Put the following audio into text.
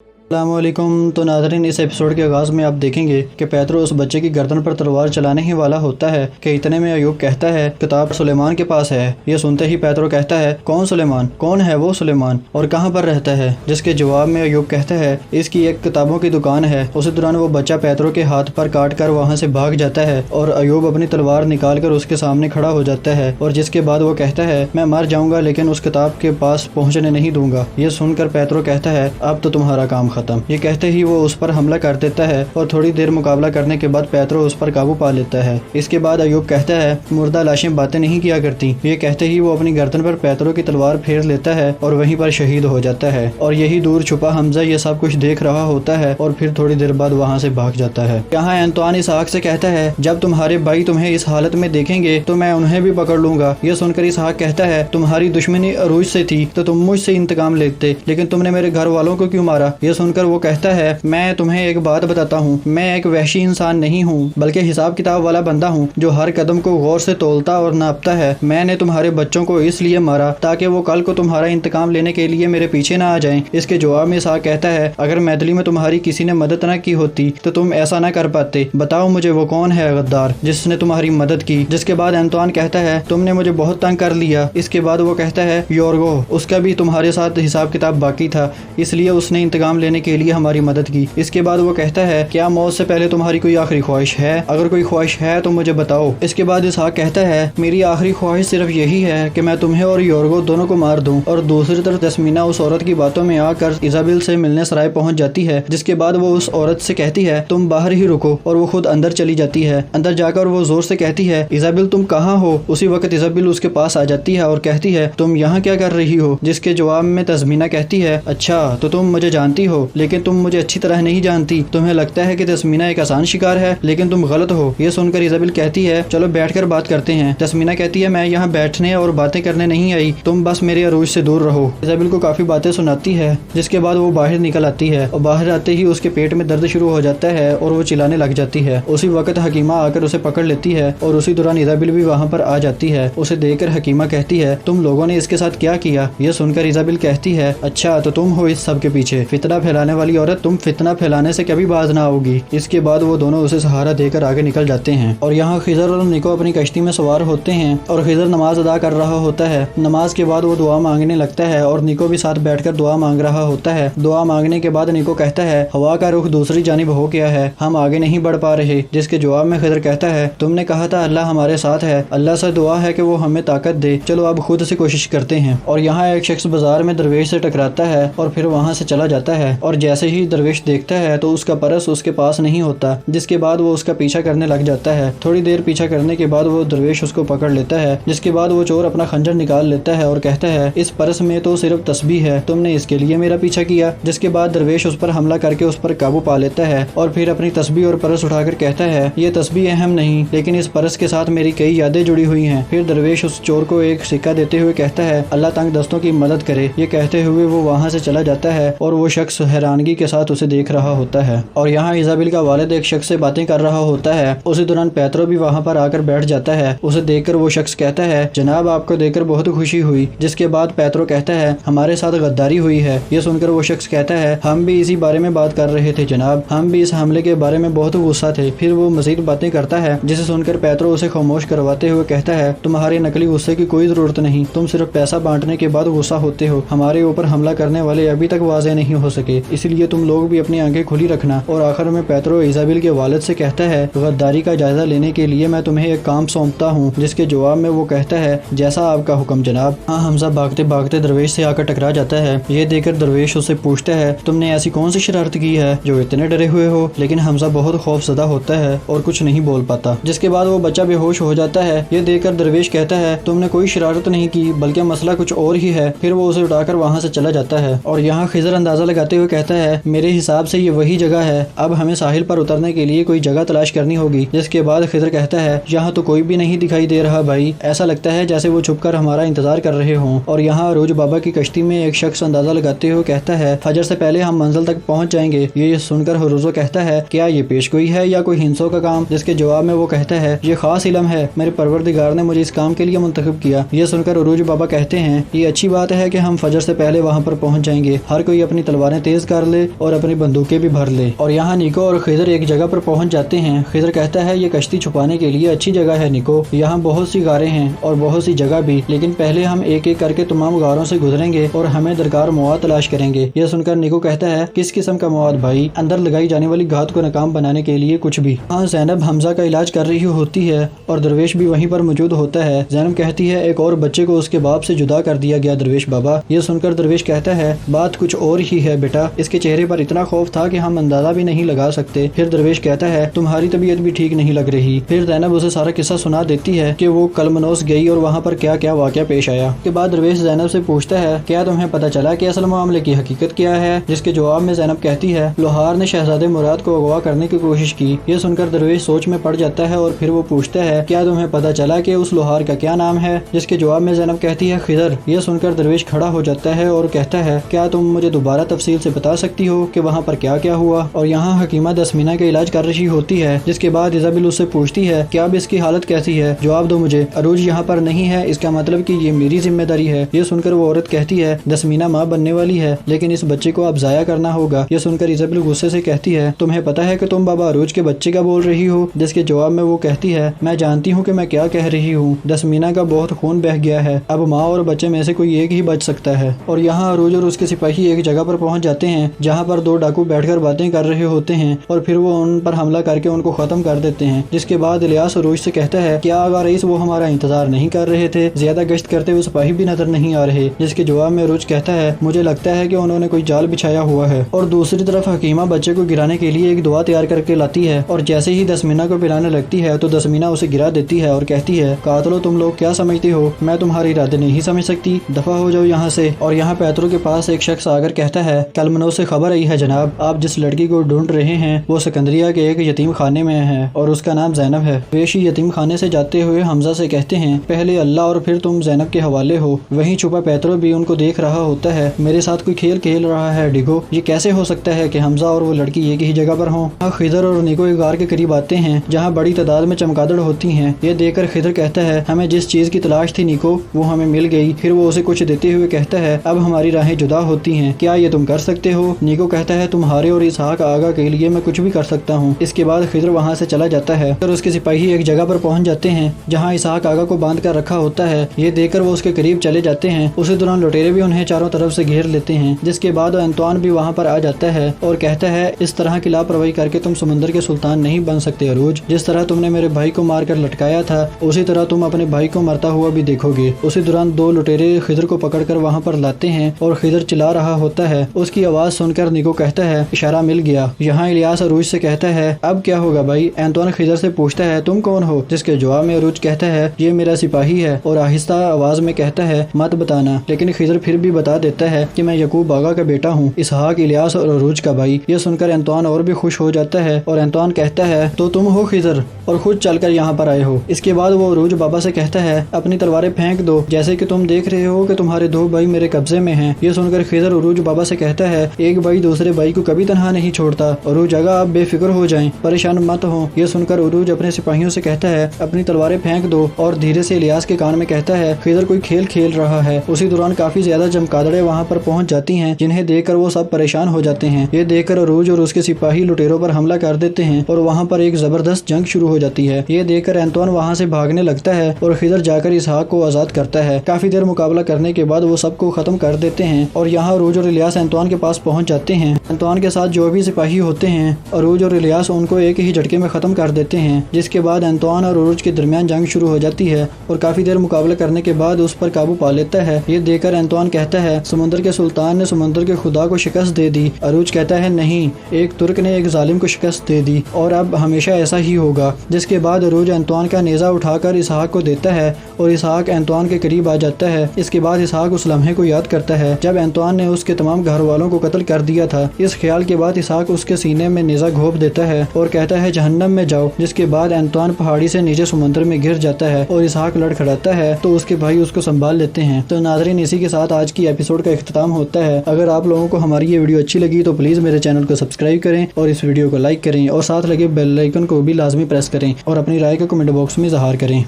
السلام علیکم۔ تو ناظرین، اس ایپیسوڈ کے آغاز میں آپ دیکھیں گے کہ پیترو اس بچے کی گردن پر تلوار چلانے ہی والا ہوتا ہے کہ اتنے میں ایوب کہتا ہے کتاب سلیمان کے پاس ہے۔ یہ سنتے ہی پیترو کہتا ہے کون سلیمان؟ کون ہے وہ سلیمان اور کہاں پر رہتا ہے؟ جس کے جواب میں ایوب کہتا ہے اس کی ایک کتابوں کی دکان ہے۔ اسی دوران وہ بچہ پیترو کے ہاتھ پر کاٹ کر وہاں سے بھاگ جاتا ہے اور ایوب اپنی تلوار نکال کر اس کے سامنے کھڑا ہو جاتا ہے، اور جس کے بعد وہ کہتا ہے میں مر جاؤں گا لیکن اس کتاب کے پاس پہنچنے نہیں دوں گا۔ یہ سن کر پیترو کہتا ہے اب تو تمہارا کام ختم۔ یہ کہتے ہی وہ اس پر حملہ کر دیتا ہے اور تھوڑی دیر مقابلہ کرنے کے بعد پیترو اس پر قابو پا لیتا ہے۔ اس کے بعد ایوب کہتا ہے مردہ لاشیں باتیں نہیں کیا کرتی۔ یہ کہتے ہی وہ اپنی گردن پر پیترو کی تلوار پھیر لیتا ہے اور وہیں پر شہید ہو جاتا ہے، اور یہی دور چھپا حمزہ یہ سب کچھ دیکھ رہا ہوتا ہے اور پھر تھوڑی دیر بعد وہاں سے بھاگ جاتا ہے۔ یہاں انطوان اسحاق سے کہتا ہے جب تمہارے بھائی تمہیں اس حالت میں دیکھیں گے تو میں انہیں بھی پکڑ لوں گا۔ یہ سن کر اسحاق کہتا ہے تمہاری دشمنی عروج سے تھی تو تم مجھ سے انتقام لیتے، لیکن تم نے میرے گھر والوں کو کیوں مارا؟ یہ سن کر وہ کہتا ہے میں تمہیں ایک بات بتاتا ہوں، میں ایک وحشی انسان نہیں ہوں بلکہ حساب کتاب والا بندہ ہوں جو ہر قدم کو غور سے تولتا اور ناپتا ہے۔ میں نے تمہارے بچوں کو اس لیے مارا تاکہ وہ کل کو تمہارا انتقام لینے کے لیے میرے پیچھے نہ آ جائیں۔ اس کے جواب میں اسحاق کہتا ہے اگر میدلی میں تمہاری کسی نے مدد نہ کی ہوتی تو تم ایسا نہ کر پاتے۔ بتاؤ مجھے وہ کون ہے غدار جس نے تمہاری مدد کی؟ جس کے بعد انطوان کہتا ہے تم نے مجھے بہت تنگ کر لیا۔ اس کے بعد وہ کہتا ہے یورگو، اس کا بھی تمہارے ساتھ حساب کتاب باقی تھا، اس لیے اس نے انتقام لینے کے لیے ہماری مدد کی۔ اس کے بعد وہ کہتا ہے کیا موت سے پہلے تمہاری کوئی آخری خواہش ہے؟ اگر کوئی خواہش ہے تو مجھے بتاؤ۔ اس کے بعد اسحاق کہتا ہے میری آخری خواہش صرف یہی ہے کہ میں تمہیں اور یورگو دونوں کو مار دوں۔ اور دوسری طرف تسمینا اس عورت کی باتوں میں آ کر ایزابل سے ملنے سرائے پہنچ جاتی ہے، جس کے بعد وہ اس عورت سے کہتی ہے تم باہر ہی رکو، اور وہ خود اندر چلی جاتی ہے۔ اندر جا کر وہ زور سے کہتی ہے ایزابل تم کہاں ہو؟ اسی وقت ایزابل اس کے پاس آ جاتی ہے اور کہتی ہے تم یہاں کیا کر رہی ہو؟ جس کے جواب میں تسمینا کہتی ہے اچھا تو تم مجھے جانتی ہو لیکن تم مجھے اچھی طرح نہیں جانتی۔ تمہیں لگتا ہے کہ تسمینا ایک آسان شکار ہے لیکن تم غلط ہو۔ یہ سن کر ایزابل کہتی ہے چلو بیٹھ کر بات کرتے ہیں۔ تسمینا کہتی ہے میں یہاں بیٹھنے اور باتیں کرنے نہیں آئی، تم بس میرے عروج سے دور رہو۔ ایزابل کو کافی باتیں سناتی ہے، جس کے بعد وہ باہر نکل آتی ہے اور باہر آتے ہی اس کے پیٹ میں درد شروع ہو جاتا ہے اور وہ چلانے لگ جاتی ہے۔ اسی وقت حکیمہ آ کر اسے پکڑ لیتی ہے اور اسی دوران ایزابل بھی وہاں پر آ جاتی ہے۔ اسے دیکھ کر حکیمہ کہتی ہے تم لوگوں نے اس کے ساتھ کیا کیا؟ یہ سن کر ایزابل کہتی ہے اچھا تو تم ہو اس سب کے پیچھے، فتنہ پھیلانے والی عورت، تم فتنہ پھیلانے سے کبھی باز نہ ہوگی۔ اس کے بعد وہ دونوں اسے سہارا دے کر آگے نکل جاتے ہیں، اور یہاں خضر اور نیکو اپنی کشتی میں سوار ہوتے ہیں اور خضر نماز ادا کر رہا ہوتا ہے۔ نماز کے بعد وہ دعا مانگنے لگتا ہے اور نیکو بھی ساتھ بیٹھ کر دعا مانگ رہا ہوتا ہے۔ دعا مانگنے کے بعد نیکو کہتا ہے ہوا کا رخ دوسری جانب ہو گیا ہے، ہم آگے نہیں بڑھ پا رہے۔ جس کے جواب میں خضر کہتا ہے تم نے کہا تھا اللہ ہمارے ساتھ ہے، اللہ سے دعا ہے کہ وہ ہمیں طاقت دے، چلو اب خود سے کوشش کرتے ہیں۔ اور یہاں ایک شخص بازار میں درویش سے ٹکراتا ہے اور پھر وہاں سے چلا جاتا ہے، اور جیسے ہی درویش دیکھتا ہے تو اس کا پرس اس کے پاس نہیں ہوتا، جس کے بعد وہ اس کا پیچھا کرنے لگ جاتا ہے۔ تھوڑی دیر پیچھا کرنے کے بعد وہ درویش اس کو پکڑ لیتا ہے، جس کے بعد وہ چور اپنا خنجر نکال لیتا ہے اور کہتا ہے اس پرس میں تو صرف تسبیح ہے، تم نے اس کے لیے میرا پیچھا کیا؟ جس کے بعد درویش اس پر حملہ کر کے اس پر قابو پا لیتا ہے اور پھر اپنی تسبیح اور پرس اٹھا کر کہتا ہے یہ تسبیح اہم نہیں لیکن اس پرس کے ساتھ میری کئی یادیں جڑی ہوئی ہیں۔ پھر درویش اس چور کو ایک سکہ دیتے ہوئے کہتا ہے اللہ تنگ دستوں کی مدد کرے۔ یہ کہتے ہوئے وہ وہاں سے چلا جاتا ہے اور وہ شخص حیرانگی کے ساتھ اسے دیکھ رہا ہوتا ہے، اور یہاں ایزابل کا والد ایک شخص سے باتیں کر رہا ہوتا ہے۔ اسی دوران پیترو بھی وہاں پر آ کر بیٹھ جاتا ہے۔ اسے دیکھ کر وہ شخص کہتا ہے جناب آپ کو دیکھ کر بہت خوشی ہوئی۔ جس کے بعد پیترو کہتا ہے ہمارے ساتھ غداری ہوئی ہے۔ یہ سن کر وہ شخص کہتا ہے ہم بھی اسی بارے میں بات کر رہے تھے جناب، ہم بھی اس حملے کے بارے میں بہت غصہ تھے۔ پھر وہ مزید باتیں کرتا ہے، جسے سن کر پیترو اسے خاموش کرواتے ہوئے کہتا ہے تمہارے نقلی غصے کی کوئی ضرورت نہیں، تم صرف پیسہ بانٹنے کے بعد غصہ ہوتے ہو، ہمارے اوپر حملہ کرنے والے ابھی تک واضح نہیں ہو سکے، اس لیے تم لوگ بھی اپنی آنکھیں کھلی رکھنا۔ اور آخر میں پیترو ایزابل کے والد سے کہتا ہے غداری کا جائزہ لینے کے لیے میں تمہیں ایک کام سونپتا ہوں۔ جس کے جواب میں وہ کہتا ہے جیسا آپ کا حکم جناب۔ ہاں حمزہ بھاگتے بھاگتے درویش سے آ کر ٹکرا جاتا ہے۔ یہ دیکھ کر درویش اس سے پوچھتا ہے تم نے ایسی کون سی شرارت کی ہے جو اتنے ڈرے ہوئے ہو؟ لیکن حمزہ بہت خوف زدہ ہوتا ہے اور کچھ نہیں بول پاتا، جس کے بعد وہ بچہ بے ہوش ہو جاتا ہے۔ یہ دیکھ کر درویش کہتا ہے تم نے کوئی شرارت نہیں کی بلکہ مسئلہ کچھ اور ہی ہے۔ پھر وہ اسے اٹھا کر وہاں سے چلا جاتا ہے، اور یہاں خضر اندازہ لگاتے ہوئے کہتا ہے میرے حساب سے یہ وہی جگہ ہے، اب ہمیں ساحل پر اترنے کے لیے کوئی جگہ تلاش کرنی ہوگی۔ جس کے بعد خضر کہتا ہے یہاں تو کوئی بھی نہیں دکھائی دے رہا بھائی، ایسا لگتا ہے جیسے وہ چھپ کر ہمارا انتظار کر رہے ہوں۔ اور یہاں عروج بابا کی کشتی میں ایک شخص اندازہ لگاتے ہوئے کہتا ہے فجر سے پہلے ہم منزل تک پہنچ جائیں گے۔ یہ سن کر حروزو کہتا ہے کیا یہ پیش گوئی ہے یا کوئی ہنسوں کا کام؟ جس کے جواب میں وہ کہتا ہے یہ خاص علم ہے، میرے پروردگار نے مجھے اس کام کے لیے منتخب کیا۔ یہ سن کر عروج بابا کہتے ہیں یہ اچھی بات ہے کہ ہم فجر سے پہلے وہاں پر پہنچ جائیں گے، ہر کوئی اپنی تلوار تلواریں تیز کر لے اور اپنی بندوقیں بھی بھر لے۔ اور یہاں نیکو اور خضر ایک جگہ پر پہنچ جاتے ہیں۔ خضر کہتا ہے یہ کشتی چھپانے کے لیے اچھی جگہ ہے نیکو، یہاں بہت سی غاریں ہیں اور بہت سی جگہ بھی، لیکن پہلے ہم ایک ایک کر کے تمام غاروں سے گزریں گے اور ہمیں درکار مواد تلاش کریں گے۔ یہ سن کر نیکو کہتا ہے کس قسم کا مواد بھائی؟ اندر لگائی جانے والی گھات کو ناکام بنانے کے لیے کچھ بھی۔ ہاں زینب حمزہ کا علاج کر رہی ہوتی ہے اور درویش بھی وہیں پر موجود ہوتا ہے۔ زینب کہتی ہے ایک اور بچے کو اس کے باپ سے جدا کر دیا گیا درویش بابا۔ یہ سن کر درویش کہتا ہے بات کچھ اور ہی ہے بیٹا، اس کے چہرے پر اتنا خوف تھا کہ ہم اندازہ بھی نہیں لگا سکتے۔ پھر درویش کہتا ہے تمہاری طبیعت بھی ٹھیک نہیں لگ رہی۔ پھر زینب اسے سارا قصہ سنا دیتی ہے کہ وہ کلمنوس گئی اور وہاں پر کیا کیا واقعہ پیش آیا۔ اس کے بعد درویش زینب سے پوچھتا ہے کیا تمہیں پتہ چلا کہ اصل معاملے کی حقیقت کیا ہے؟ جس کے جواب میں زینب کہتی ہے لوہار نے شہزادے مراد کو اغوا کرنے کی کوشش کی۔ یہ سن کر درویش سوچ میں پڑ جاتا ہے اور پھر وہ پوچھتا ہے کیا تمہیں پتہ چلا کہ اس لوہار کا کیا نام ہے؟ جس کے جواب میں زینب کہتی ہے خضر۔ یہ سن کر درویش کھڑا ہو جاتا ہے اور کہتا ہے کیا تم مجھے دوبارہ تفصیل سے بتا سکتی ہو کہ وہاں پر کیا کیا ہوا؟ اور یہاں حکیمہ دسمینہ کا علاج کر رہی ہوتی ہے، جس کے بعد ایزابل اس سے پوچھتی ہے کہ اب اس کی حالت کیسی ہے؟ جواب دو مجھے، عروج یہاں پر نہیں ہے، اس کا مطلب کہ یہ میری ذمہ داری ہے۔ یہ سن کر وہ عورت کہتی ہے دسمینہ ماں بننے والی ہے لیکن اس بچے کو اب ضائع کرنا ہوگا۔ یہ سن کر ایزابل غصے سے کہتی ہے تمہیں پتہ ہے کہ تم بابا عروج کے بچے کا بول رہی ہو؟ جس کے جواب میں وہ کہتی ہے میں جانتی ہوں کہ میں کیا کہہ رہی ہوں، دسمینہ کا بہت خون بہہ گیا ہے، اب ماں اور بچے میں سے کوئی ایک ہی بچ سکتا ہے۔ اور یہاں عروج اور اس کے سپاہی ایک جگہ پر پہنچ جاتے ہیں جہاں پر دو ڈاکو بیٹھ کر باتیں کر رہے ہوتے ہیں اور پھر وہ ان پر حملہ کر کے ان کو ختم کر دیتے ہیں۔ جس کے بعد الیاس عروج سے کہتا ہے کیا آغا رئیس وہ ہمارا انتظار نہیں کر رہے تھے؟ زیادہ گشت کرتے ہوئے سپاہی بھی نظر نہیں آ رہے۔ جس کے جواب میں عروج کہتا ہے مجھے لگتا ہے کہ انہوں نے کوئی جال بچھایا ہوا ہے۔ اور دوسری طرف حکیمہ بچے کو گرانے کے لیے ایک دعا تیار کر کے لاتی ہے اور جیسے ہی دسمینہ کو پلانے لگتی ہے تو دسمینہ اسے گرا دیتی ہے اور کہتی ہے قاتلو تم لوگ کیا سمجھتے ہو، میں تمہاری ارادے نہیں سمجھ سکتی، دفع ہو جاؤ یہاں سے۔ اور یہاں پیترو کے پاس ایک شخص آ کر کہتا ہے کلمنوس سے خبر آئی ہے جناب، آپ جس لڑکی کو ڈھونڈ رہے ہیں وہ سکندریہ کے ایک یتیم خانے میں ہے اور اس کا نام زینب ہے۔ ویشی یتیم خانے سے جاتے ہوئے حمزہ سے کہتے ہیں پہلے اللہ اور پھر تم زینب کے حوالے ہو۔ وہیں چھپا پیترو بھی ان کو دیکھ رہا ہوتا ہے، میرے ساتھ کوئی کھیل کھیل رہا ہے ڈیگو، یہ کیسے ہو سکتا ہے کہ حمزہ اور وہ لڑکی ایک ہی جگہ پر ہوں؟ خضر اور نیکو ایک غار کے قریب آتے ہیں جہاں بڑی تعداد میں چمگادڑ ہوتی ہیں۔ یہ دیکھ کر خضر کہتا ہے ہمیں جس چیز کی تلاش تھی نیکو وہ ہمیں مل گئی۔ پھر وہ اسے کچھ دیتے ہوئے کہتا ہے اب ہماری راہیں جدا ہوتی ہیں، کیا یہ تم کر سکتے ہو؟ نیکو کہتا ہے تمہارے اور اسحاق آغا کے لیے میں کچھ بھی کر سکتا ہوں۔ اس کے بعد خضر وہاں سے چلا جاتا ہے اور اس کے سپاہی ایک جگہ پر پہنچ جاتے ہیں جہاں اسحاق آغا کو باندھ کر رکھا ہوتا ہے۔ یہ دیکھ کر وہ اس کے قریب چلے جاتے ہیں، اسی دوران لٹیرے بھی انہیں چاروں طرف سے گھیر لیتے ہیں۔ جس کے بعد انطوان بھی وہاں پر آ جاتا ہے اور کہتا ہے اس طرح کی لاپرواہی کر کے تم سمندر کے سلطان نہیں بن سکتے عروج، جس طرح تم نے میرے بھائی کو مار کر لٹکایا تھا اسی طرح تم اپنے بھائی کو مرتا ہوا بھی دیکھو گے۔ اسی دوران دو لٹیرے خضر کو پکڑ کر وہاں پر لاتے ہیں اور خضر چلا رہا ہوتا ہے، اس کی آواز سن کر نیکو کہتا ہے اشارہ مل گیا۔ یہاں الیاس عروج سے کہتا ہے اب کیا ہوگا بھائی؟ انطوان خضر سے پوچھتا ہے تم کون ہو؟ جس کے جواب میں عروج کہتا ہے یہ میرا سپاہی ہے اور آہستہ آواز میں کہتا ہے مت بتانا، لیکن خضر پھر بھی بتا دیتا ہے کہ میں یعقوب آغا کا بیٹا ہوں، اسحاق الیاس اور عروج کا بھائی۔ یہ سن کر انطوان اور بھی خوش ہو جاتا ہے اور انطوان کہتا ہے تو تم ہو خضر اور خود چل کر یہاں پر آئے ہو۔ اس کے بعد وہ عروج بابا سے کہتا ہے اپنی تلواریں پھینک دو، جیسے کہ تم دیکھ رہے ہو کہ تمہارے دو بھائی میرے قبضے میں ہیں۔ یہ سن کر خضر عروج بابا سے کہتا ہے ایک بھائی دوسرے بھائی کو کبھی تنہا نہیں چھوڑتا، عروج آغا آپ بے فکر ہو جائیں، پریشان مت ہو۔ یہ سن کر عروج اپنے سپاہیوں سے کہتا ہے اپنی تلواریں پھینک دو اور دھیرے سے الیاس کے کان میں کہتا ہے خضر کوئی کھیل کھیل رہا ہے۔ اسی دوران کافی زیادہ چمگادڑیں وہاں پر پہنچ جاتی ہیں جنہیں دیکھ کر وہ سب پریشان ہو جاتے ہیں۔ یہ دیکھ کر عروج اور اس کے سپاہی لٹیروں پر حملہ کر دیتے ہیں اور وہاں پر ایک زبردست جنگ شروع ہو جاتی ہے۔ یہ دیکھ کر انطوان وہاں سے بھاگنے لگتا ہے اور خضر جا کر اسحاق کو آزاد کرتا ہے۔ کافی دیر مقابلہ کرنے کے بعد وہ سب کو ختم کر دیتے ہیں اور یہاں عروج اور الیاس انطوان کے پاس پہنچ جاتے ہیں۔ انطوان کے ساتھ جو بھی سپاہی ہوتے ہیں عروج اور الیاس ان کو ایک ہی جھٹکے میں ختم کر دیتے ہیں۔ جس کے بعد انطوان اور عروج کے درمیان جنگ شروع ہو جاتی ہے اور کافی دیر مقابلہ کرنے کے بعد اس پر قابو پا لیتا ہے۔ یہ دیکھ کر انطوان کہتا ہے سمندر کے سلطان نے سمندر کے خدا کو شکست دے دی۔ عروج کہتا ہے نہیں، ایک ترک نے ایک ظالم کو شکست دے دی اور اب ہمیشہ ایسا ہی ہوگا۔ جس کے بعد عروج انطوان کا نیزہ اٹھا کر اسحاق کو دیتا ہے اور اسحاق انطوان کے قریب آ جاتا ہے۔ اس کے بعد اسحاق اس لمحے کو یاد کرتا ہے جب انطوان نے اس کے تمام گھر والوں کو قتل کر دیا تھا۔ اس خیال کے بعد اسحاق اس کے سینے میں نیزہ گھونپ دیتا ہے اور کہتا ہے جہنم میں جاؤ۔ جس کے بعد انطوان پہاڑی سے نیچے سمندر میں گر جاتا ہے اور اسحاق لڑکھڑاتا ہے تو اس کے بھائی اس کو سنبھال لیتے ہیں۔ تو ناظرین اسی کے ساتھ آج کی ایپیسوڈ کا اختتام ہوتا ہے۔ اگر آپ لوگوں کو ہماری یہ ویڈیو اچھی لگی تو پلیز میرے چینل کو سبسکرائب کریں اور اس ویڈیو کو لائک کریں اور ساتھ لگے بیل آئیکن کو بھی لازمی پریس کریں اور اپنی رائے کو کمنٹ باکس میں اظہار کریں۔